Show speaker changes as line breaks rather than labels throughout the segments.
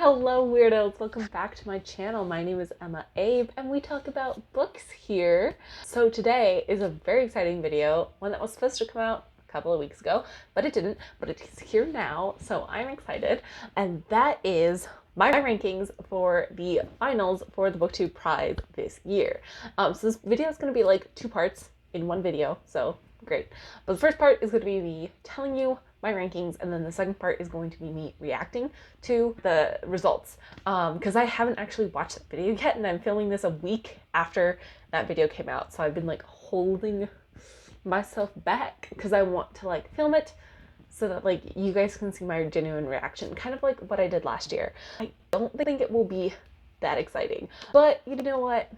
Hello weirdos, welcome back to my channel. My name is EmmaAbe and we talk about books here. So today is a very exciting video, one that was supposed to come out a couple of weeks ago, but it didn't, but it's here now, so I'm excited. And that is my rankings for the finals for the Booktube Prize this year. So this video is going to be like two parts in one video, so great. But the first part is going to be me telling you my rankings, and then the second part is going to be me reacting to the results, because I haven't actually watched that video yet, and I'm filming this a week after that video came out, so I've been like holding myself back because I want to like film it so that like you guys can see my genuine reaction, kind of like what I did last year. I don't think it will be that exciting, but you know what?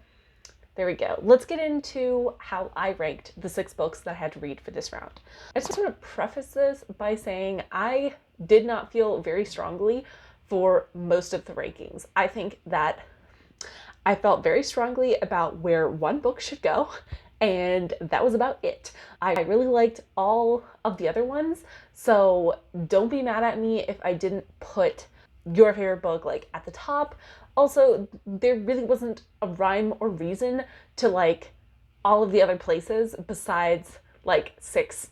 There we go. Let's get into how I ranked the 6 books that I had to read for this round. I just want to preface this by saying I did not feel very strongly for most of the rankings. I think that I felt very strongly about where one book should go, and that was about it. I really liked all of the other ones, so don't be mad at me if I didn't put your favorite book like at the top. Also, there really wasn't a rhyme or reason to like all of the other places besides like 6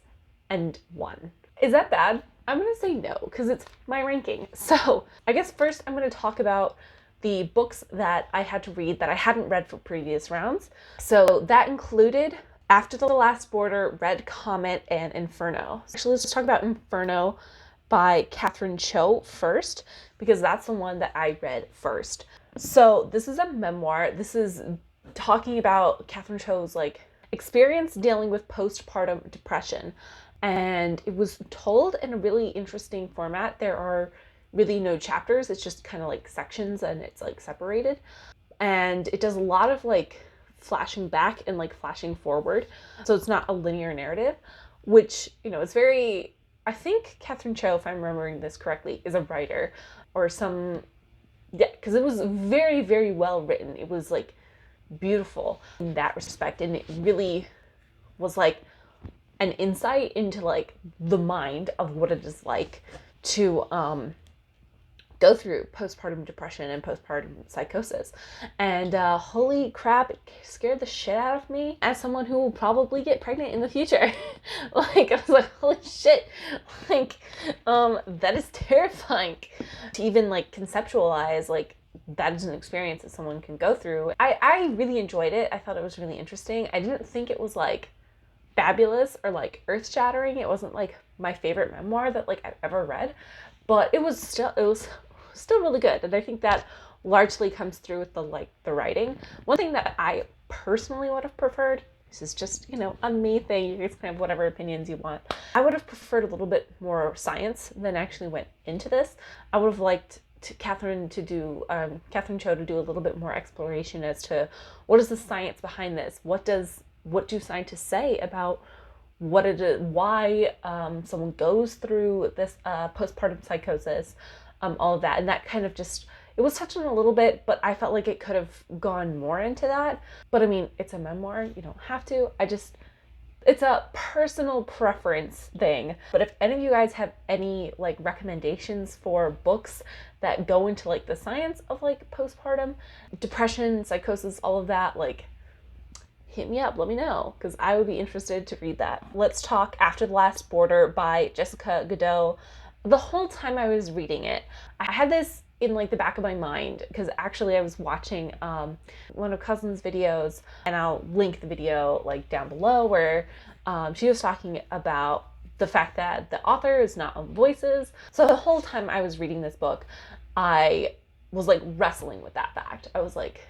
and 1. Is that bad? I'm gonna say no, because it's my ranking. So I guess first I'm gonna talk about the books that I had to read that I hadn't read for previous rounds. So that included After the Last Border, Red Comet, and Inferno. Actually, let's just talk about Inferno by Catherine Cho first, because that's the one that I read first. So this is a memoir. This is talking about Catherine Cho's like experience dealing with postpartum depression, and it was told in a really interesting format. There are really no chapters, it's just kind of like sections, and it's like separated, and it does a lot of like flashing back and like flashing forward, so it's not a linear narrative, which, you know, it's very, I think Catherine Cho, if I'm remembering this correctly, is a writer or some, yeah, because it was very, very well written. It was like beautiful in that respect, and it really was like an insight into like the mind of what it is like to go through postpartum depression and postpartum psychosis. And holy crap, it scared the shit out of me as someone who will probably get pregnant in the future. Like, I was like, holy shit, like, that is terrifying to even like conceptualize, like, that is an experience that someone can go through. I really enjoyed it. I thought it was really interesting. I didn't think it was like fabulous or like earth-shattering. It wasn't like my favorite memoir that like I've ever read, but it was still really good, and I think that largely comes through with the writing. One thing that I personally would have preferred, this is just, you know, a me thing, you guys can have whatever opinions you want, I would have preferred a little bit more science than actually went into this. I would have liked Catherine Cho to do a little bit more exploration as to what is the science behind this, what do scientists say about what it is, why someone goes through this postpartum psychosis, all of that. And that kind of just, it was touched on a little bit, but I felt like it could have gone more into that. But I mean, it's a memoir, you don't have to. It's a personal preference thing. But if any of you guys have any like recommendations for books that go into like the science of like postpartum depression, psychosis, all of that, like, hit me up, let me know, because I would be interested to read that. Let's talk After the Last Border by Jessica Goudeau. The whole time I was reading it, I had this in like the back of my mind, because actually I was watching one of Cousin's videos, and I'll link the video like down below, where she was talking about the fact that the author is not on Voices. So the whole time I was reading this book, I was like wrestling with that fact. I was like,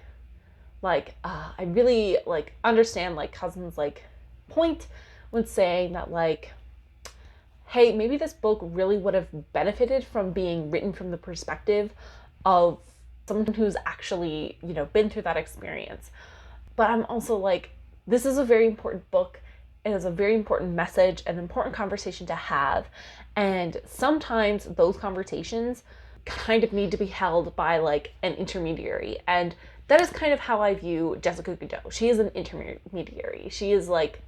I really like understand like Cousin's like point when saying that like, hey, maybe this book really would have benefited from being written from the perspective of someone who's actually, you know, been through that experience. But I'm also like, this is a very important book. It is a very important message, an important conversation to have. And sometimes those conversations kind of need to be held by like an intermediary. And that is kind of how I view Jessica Goudeau. She is an intermediary. She is like,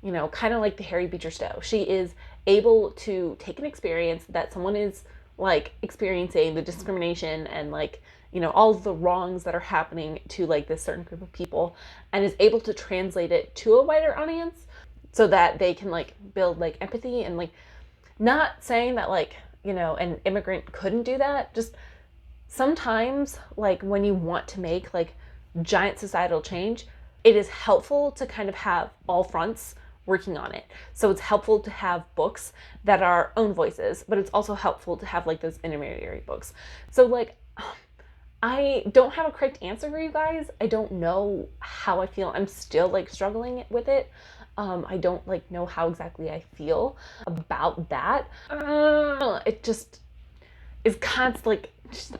you know, kind of like the Harry Beecher Stowe. She is able to take an experience that someone is like experiencing the discrimination and like, you know, all the wrongs that are happening to like this certain group of people, and is able to translate it to a wider audience so that they can like build like empathy. And like, not saying that like, you know, an immigrant couldn't do that, just sometimes like when you want to make like giant societal change, it is helpful to kind of have all fronts working on it. So it's helpful to have books that are own voices, but it's also helpful to have like those intermediary books. So like, I don't have a correct answer for you guys. I don't know how I feel. I'm still like struggling with it. I don't like know how exactly I feel about that. It just is constantly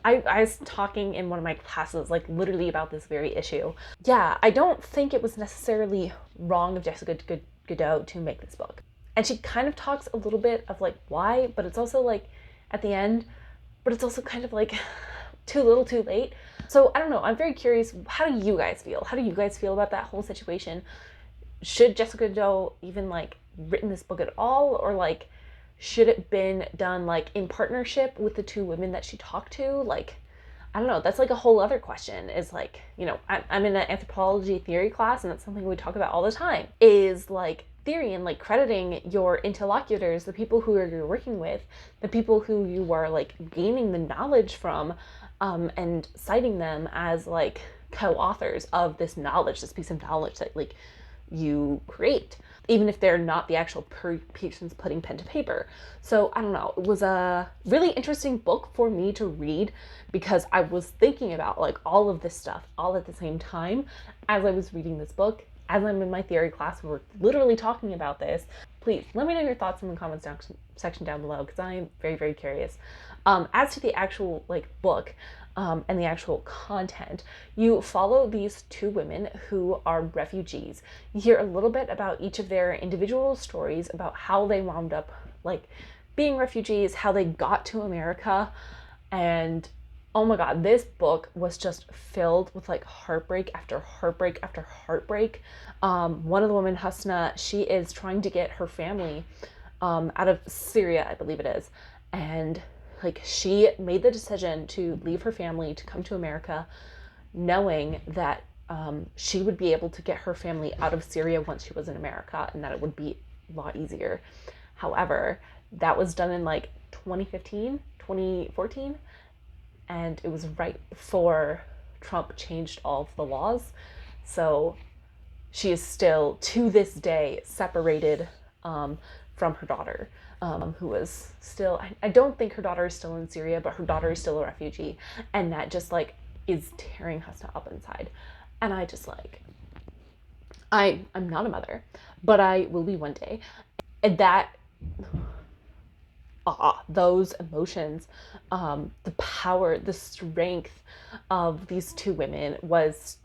like, I was talking in one of my classes like literally about this very issue. Yeah, I don't think it was necessarily wrong of Jessica Goudeau to make this book. And she kind of talks a little bit of like why, but it's also like at the end, but it's also kind of like too little too late. So I don't know, I'm very curious, how do you guys feel? How do you guys feel about that whole situation? Should Jessica Goudeau even like written this book at all? Or like, should it been done like in partnership with the two women that she talked to? Like, I don't know, that's like a whole other question, is like, you know, I'm in an anthropology theory class, and that's something we talk about all the time, is like theory and like crediting your interlocutors, the people who you're working with, the people who you are like gaining the knowledge from, and citing them as like co-authors of this knowledge, this piece of knowledge that like you create, even if they're not the actual persons putting pen to paper. So I don't know, it was a really interesting book for me to read because I was thinking about like all of this stuff all at the same time as I was reading this book. As I'm in my theory class, we're literally talking about this. Please let me know your thoughts in the comments section down below, because I am very, very curious. As to the actual like book, and the actual content, you follow these two women who are refugees. You hear a little bit about each of their individual stories, about how they wound up like being refugees, how they got to America. And oh my god, this book was just filled with like heartbreak after heartbreak after heartbreak. One of the women, Husna, she is trying to get her family out of Syria, I believe it is, and like she made the decision to leave her family to come to America, knowing that she would be able to get her family out of Syria once she was in America, and that it would be a lot easier. However, that was done in like 2015, 2014, and it was right before Trump changed all of the laws. So she is still, to this day, separated from her daughter, who was still, I don't think her daughter is still in Syria, but her daughter is still a refugee, and that just like is tearing Husna up inside. And I just like, I'm not a mother, but I will be one day. And that, those emotions, the power, the strength of these two women was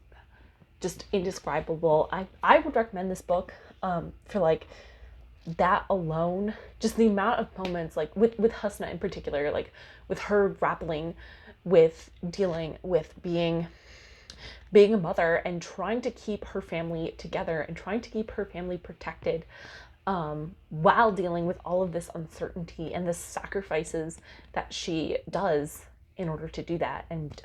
just indescribable. I would recommend this book for like that alone, just the amount of moments like with Husna in particular, like with her grappling with dealing with being a mother and trying to keep her family together and trying to keep her family protected, while dealing with all of this uncertainty and the sacrifices that she does in order to do that, and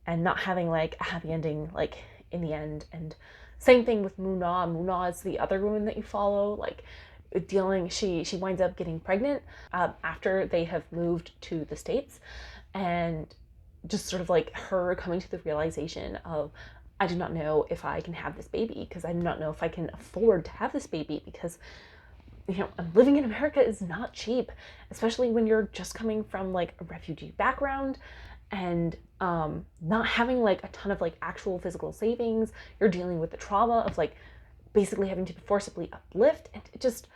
not having like a happy ending like in the end. And same thing with Muna is the other woman that you follow, like dealing, she winds up getting pregnant after they have moved to the States, and just sort of like her coming to the realization of, I do not know if I can have this baby, because I do not know if I can afford to have this baby, because, you know, living in America is not cheap, especially when you're just coming from like a refugee background and not having like a ton of like actual physical savings. You're dealing with the trauma of like basically having to forcibly uplift, and it just,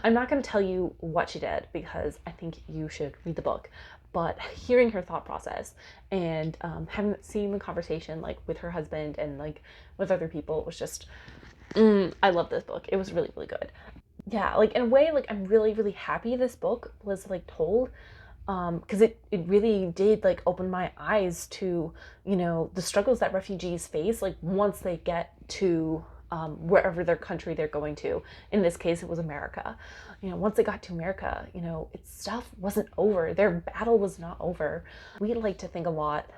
I'm not going to tell you what she did because I think you should read the book, but hearing her thought process and having seen the conversation like with her husband and like with other people was just, I love this book. It was really, really good. Yeah, like in a way, like I'm really, really happy this book was like told, because it really did like open my eyes to, you know, the struggles that refugees face like once they get to wherever their country they're going to. In this case, it was America. You know, once they got to America, you know, stuff wasn't over. Their battle was not over. We like to think a lot,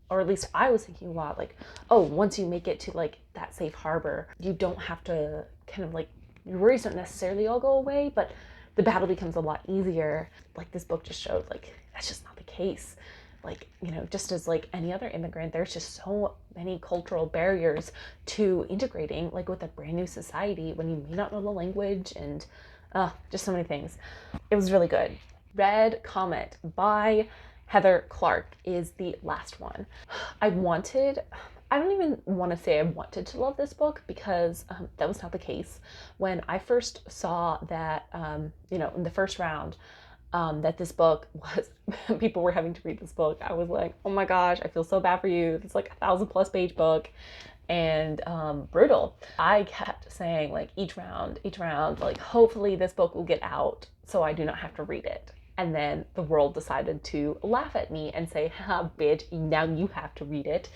or at least I was thinking a lot, like, oh, once you make it to like that safe harbor, you don't have to kind of like, your worries don't necessarily all go away, but the battle becomes a lot easier. Like this book just showed, like, that's just not the case. Like, you know, just as like any other immigrant, there's just so many cultural barriers to integrating like with a brand new society when you may not know the language, and just so many things. It was really good. Red Comet by Heather Clark is the last one. I don't even want to say I wanted to love this book, because that was not the case. When I first saw that, you know, in the first round, that this book was, people were having to read this book, I was like, oh my gosh, I feel so bad for you. It's like 1,000+ page book, and brutal. I kept saying like each round, like hopefully this book will get out so I do not have to read it. And then the world decided to laugh at me and say, ha, bitch, now you have to read it.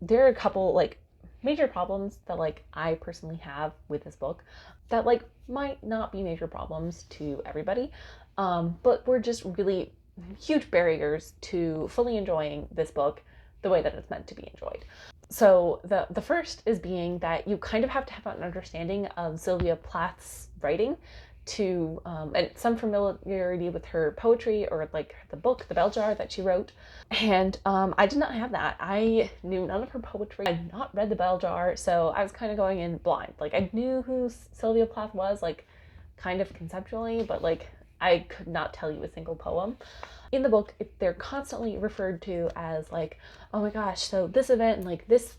There are a couple like major problems that like I personally have with this book that like might not be major problems to everybody, but were just really huge barriers to fully enjoying this book the way that it's meant to be enjoyed. So the first is being that you kind of have to have an understanding of Sylvia Plath's writing to, and some familiarity with her poetry, or like the book, The Bell Jar, that she wrote. And I did not have that. I knew none of her poetry. I had not read The Bell Jar, so I was kind of going in blind. Like I knew who Sylvia Plath was, like kind of conceptually, but like I could not tell you a single poem. In the book, they're constantly referred to as like, oh my gosh, so this event and like this,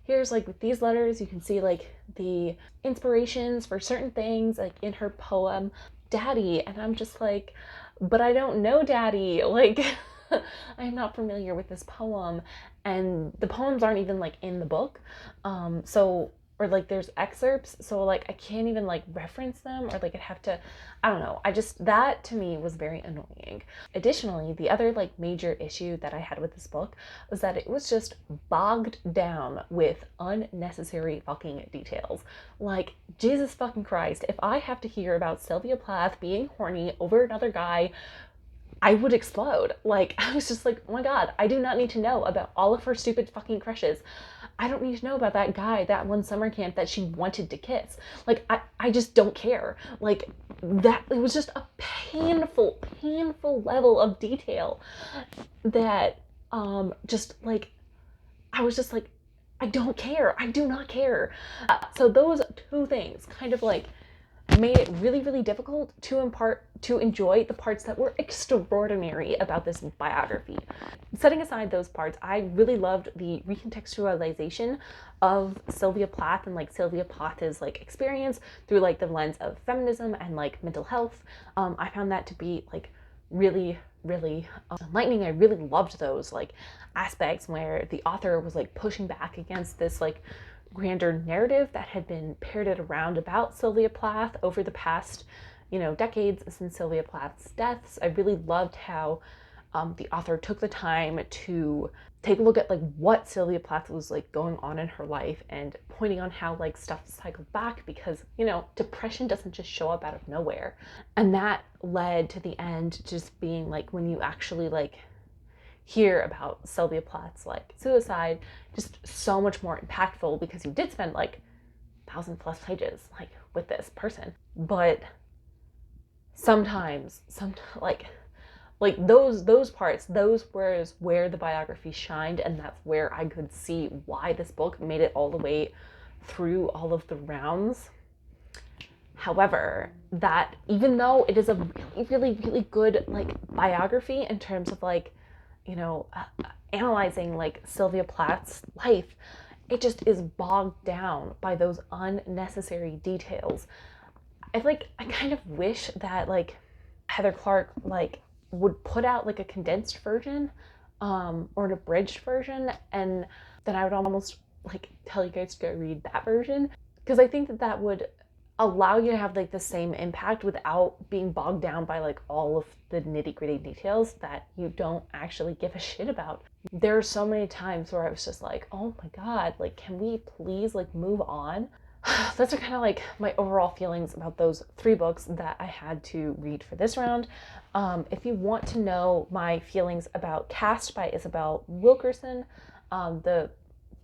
here's like with these letters, you can see like the inspirations for certain things like in her poem, Daddy. And I'm just like, but I don't know Daddy. Like, I'm not familiar with this poem. And the poems aren't even like in the book. Or like there's excerpts, so like I can't even like reference them, or like I'd have to, I don't know. That to me was very annoying. Additionally, the other like major issue that I had with this book was that it was just bogged down with unnecessary fucking details. Like, Jesus fucking Christ, if I have to hear about Sylvia Plath being horny over another guy, I would explode. Like, I was just like, oh my God, I do not need to know about all of her stupid fucking crushes. I don't need to know about that guy, that one summer camp that she wanted to kiss. Like, I just don't care. Like, that, it was just a painful level of detail that, just like, I was just like, I don't care. I do not care. So those two things kind of like made it really difficult to enjoy the parts that were extraordinary about this biography. Setting aside those parts, I really loved the recontextualization of Sylvia Plath and like Sylvia Plath's like experience through like the lens of feminism and like mental health. I found that to be like really enlightening. I really loved those like aspects where the author was like pushing back against this like grander narrative that had been parroted around about Sylvia Plath over the past, you know, decades since Sylvia Plath's deaths. I really loved how the author took the time to take a look at like what Sylvia Plath was like going on in her life, and pointing on how like stuff cycled back, because, you know, depression doesn't just show up out of nowhere. And that led to the end just being like, when you actually like hear about Sylvia Plath's like suicide, just so much more impactful, because you did spend like 1,000+ pages like with this person. But sometimes like those parts, those were where the biography shined, and that's where I could see why this book made it all the way through all of the rounds. However, that even though it is a really good like biography in terms of like, you know, analyzing like Sylvia Plath's life, it just is bogged down by those unnecessary details. I kind of wish that like Heather Clark like would put out like a condensed version, or an abridged version, and then I would almost like tell you guys to go read that version, because I think that would allow you to have like the same impact without being bogged down by like all of the nitty-gritty details that you don't actually give a shit about. There are so many times where I was just like, oh my God, like, can we please like move on? those are kind of like my overall feelings about those 3 books that I had to read for this round. If you want to know my feelings about Caste by Isabel Wilkerson, the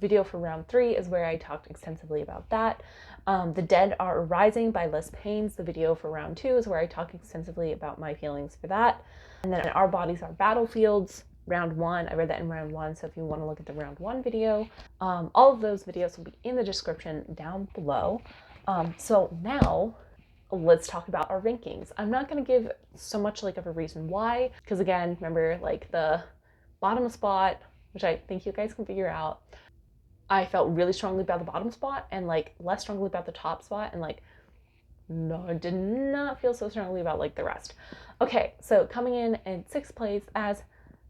video for round 3 is where I talked extensively about that. The Dead Are Rising by Payne, the video for round 2 is where I talk extensively about my feelings for that. And then Our Bodies Are Battlefields, round 1, I read that in round 1, so if you want to look at the round 1 video, all of those videos will be in the description down below. So now let's talk about our rankings. I'm not going to give so much like of a reason why, because again, remember, like the bottom spot, which I think you guys can figure out, I felt really strongly about the bottom spot and like less strongly about the top spot, and like no, I did not feel so strongly about like the rest. Okay, so coming in 6th place, as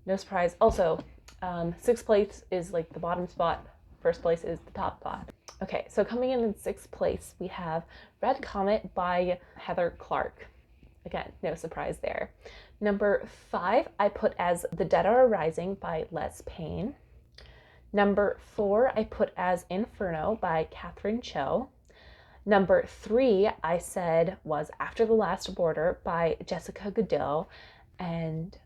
no surprise, also 6th place is like the bottom spot, 1st place is the top spot. Okay, so coming in 6th place, we have Red Comet by Heather Clark. Again, no surprise there. Number 5, I put as The Dead Are Rising by Payne. Number 4, I put as Inferno by Catherine Cho. Number 3, I said was After the Last Border by Jessica Goudeau. And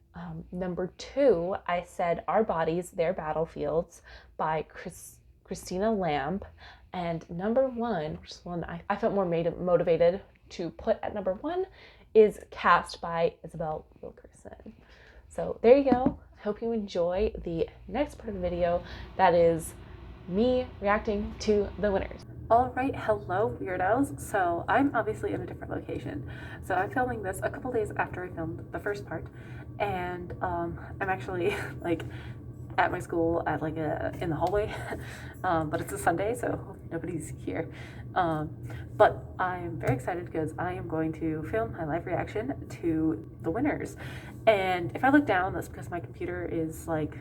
number 2, I said Our Bodies, Their Battlefields by Christina Lamb. And number 1, which is one I felt more motivated to put at number 1, is Caste by Isabel Wilkerson. So there you go. I hope you enjoy the next part of the video. That is me reacting to the winners. All right, hello weirdos. So I'm obviously in a different location. So I'm filming this a couple days after I filmed the first part, and I'm actually like at my school at like in the hallway, but it's a Sunday, so nobody's here. But I'm very excited because I am going to film my live reaction to the winners. And if I look down, that's because my computer is like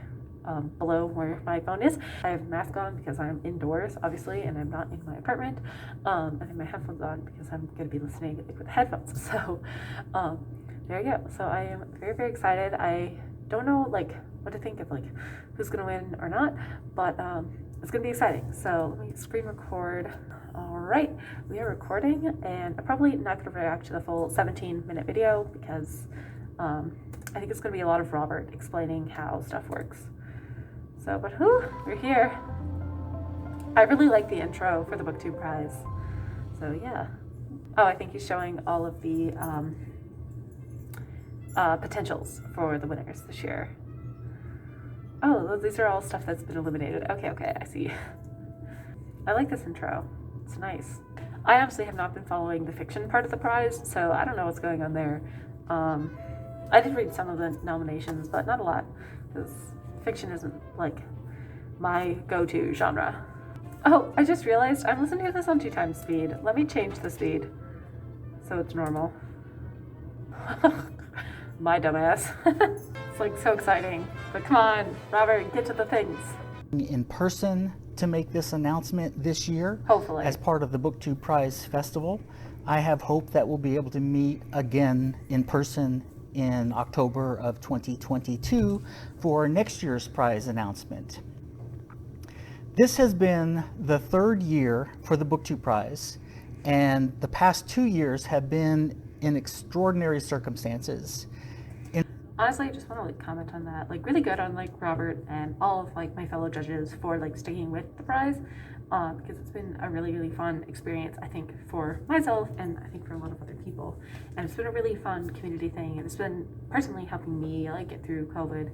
below where my phone is. I have a mask on because I'm indoors, obviously, and I'm not in my apartment. I have my headphones on because I'm going to be listening with headphones. So there you go. So I am very, very excited. I don't know like what to think of like who's going to win or not, but it's going to be exciting. So let me screen record. All right, we are recording, and I'm probably not going to react to the full 17-minute video because I think it's going to be a lot of Robert explaining how stuff works. So, but we're here. I really like the intro for the Booktube Prize. So yeah. Oh, I think he's showing all of the potentials for the winners this year. Oh, these are all stuff that's been eliminated. Okay, I see. I like this intro. It's nice. I honestly have not been following the fiction part of the prize, so I don't know what's going on there. I did read some of the nominations, but not a lot, because fiction isn't like my go-to genre. Oh, I just realized I'm listening to this on 2x speed. Let me change the speed so it's normal. My dumbass. It's like so exciting. But come on, Robert, get to the things.
In person to make this announcement this year,
hopefully,
as part of the Booktube Prize Festival. I have hope that we'll be able to meet again in person in October of 2022 for next year's prize announcement. This has been the 3rd year for the Booktube Prize, and the past 2 years have been in extraordinary circumstances.
Honestly, I just want to like comment on that. Like really good on like Robert and all of like my fellow judges for like sticking with the prize, because it's been a really, really fun experience, I think, for myself and I think for a lot of other people. And it's been a really fun community thing, and it's been personally helping me like get through COVID,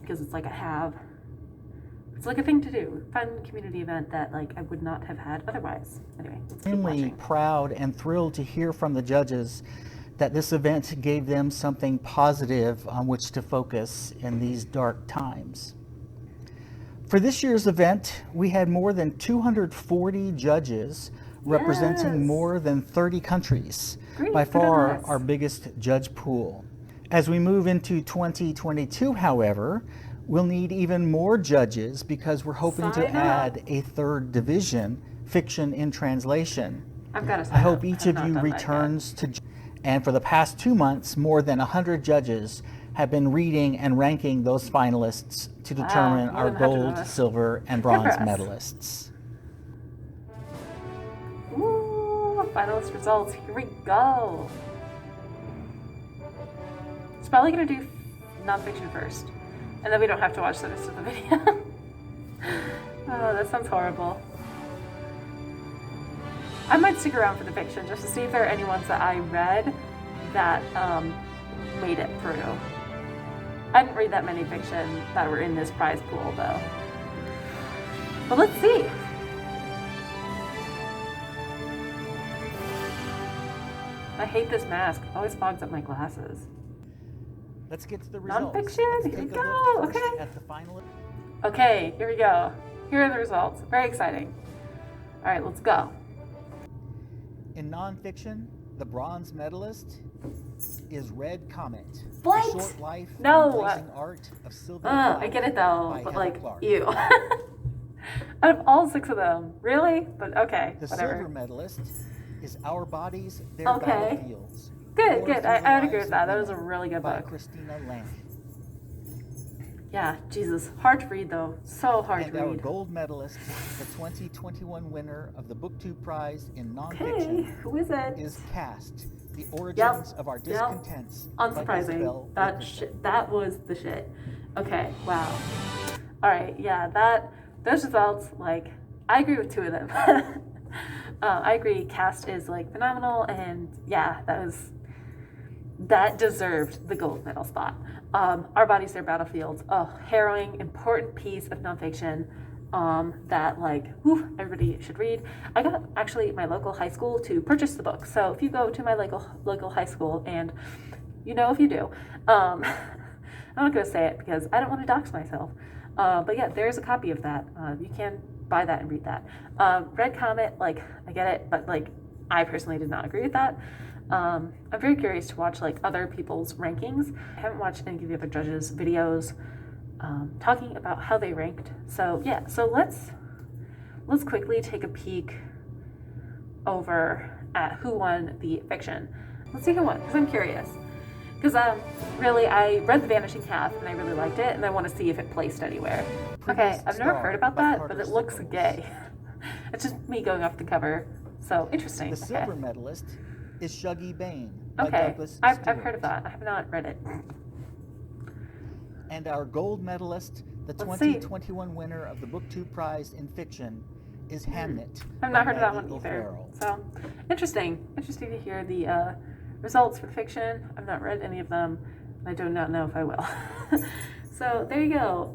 because it's like it's like a thing to do, fun community event that like I would not have had otherwise. Anyway,
Extremely proud and thrilled to hear from the judges that this event gave them something positive on which to focus in these dark times. For this year's event, we had more than 240 judges representing more than 30 countries, by far our biggest judge pool. As we move into 2022, however, we'll need even more judges because we're hoping to add a 3rd division, fiction in translation. I hope each of you returns to. And for the past 2 months, more than 100 judges have been reading and ranking those finalists to determine our gold, silver, and bronze medalists.
finalist results. Here we go. It's probably gonna do nonfiction first, and then we don't have to watch the rest of the video. Oh, that sounds horrible. I might stick around for the fiction just to see if there are any ones that I read that made it through. I didn't read that many fiction that were in this prize pool though. But let's see. I hate this mask. It always fogs up my glasses.
Let's get to the results.
Nonfiction, here we go. Okay.
At the finalists.
Okay, here we go. Here are the results. Very exciting. All right, let's go.
In nonfiction, the bronze medalist is Red Comet.
What?
A Short Life
No.
Embracing Art of Sylvia
I get it though,
by
but
Heather
like,
Clark.
ew. Out of all 6 of them, really? But okay,
The
whatever.
silver medalist is Our Bodies, Their
Okay.
Battlefields.
Good,
War
good.
Through the
I would agree
Lives
with that.
of
That was a
Women
really good
by
book.
Christina Lamb.
Yeah, Jesus. Hard to read though. So hard
And
to
our
read.
gold medalist, the 2021 winner of the Booktube Prize in
Okay,
Nonfiction,
who is it?
is Caste, The Origins of Our Discontents by
Unsurprising.
Isabel.
That
Wilkerson.
that was the shit. Okay, wow. All right, yeah, those results, like, I agree with 2 of them. I agree, Caste is like phenomenal, and yeah, that deserved the gold medal spot. Our Bodies, Their Battlefields, a harrowing, important piece of nonfiction that, like, everybody should read. I got actually my local high school to purchase the book. So if you go to my local high school, and you know if you do, I'm not going to say it because I don't want to dox myself. But yeah, there's a copy of that. You can buy that and read that. Red Comet, like, I get it, but like, I personally did not agree with that. I'm very curious to watch like other people's rankings. I haven't watched any of the other judges' videos talking about how they ranked. So yeah, so let's quickly take a peek over at who won the fiction. Let's see who won, because I'm curious. Because really, I read The Vanishing Half and I really liked it, and I want to see if it placed anywhere. Okay, I've never heard about that, but it looks gay. It's just me going off the cover. So interesting.
The silver medalist is Shuggy Bane by
Okay,
Douglas
I've
Stewart.
heard of that. I have not read it.
And our gold medalist, the
Let's see.
2021 winner of the Booktube Prize in Fiction, is Hamnet.
I've not
by
heard of that
Maggie
one either.
O'Farrell.
So interesting. Interesting to hear the results for fiction. I've not read any of them. I do not know if I will. So there you go.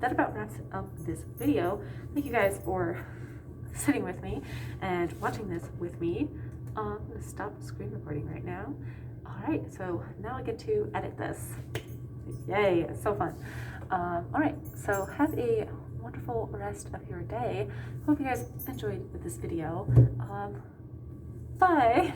That about wraps up this video. Thank you guys for sitting with me and watching this with me. I'm going to stop screen recording right now. All right, so now I get to edit this. Yay, it's so fun. All right, so have a wonderful rest of your day. Hope you guys enjoyed this video. Bye.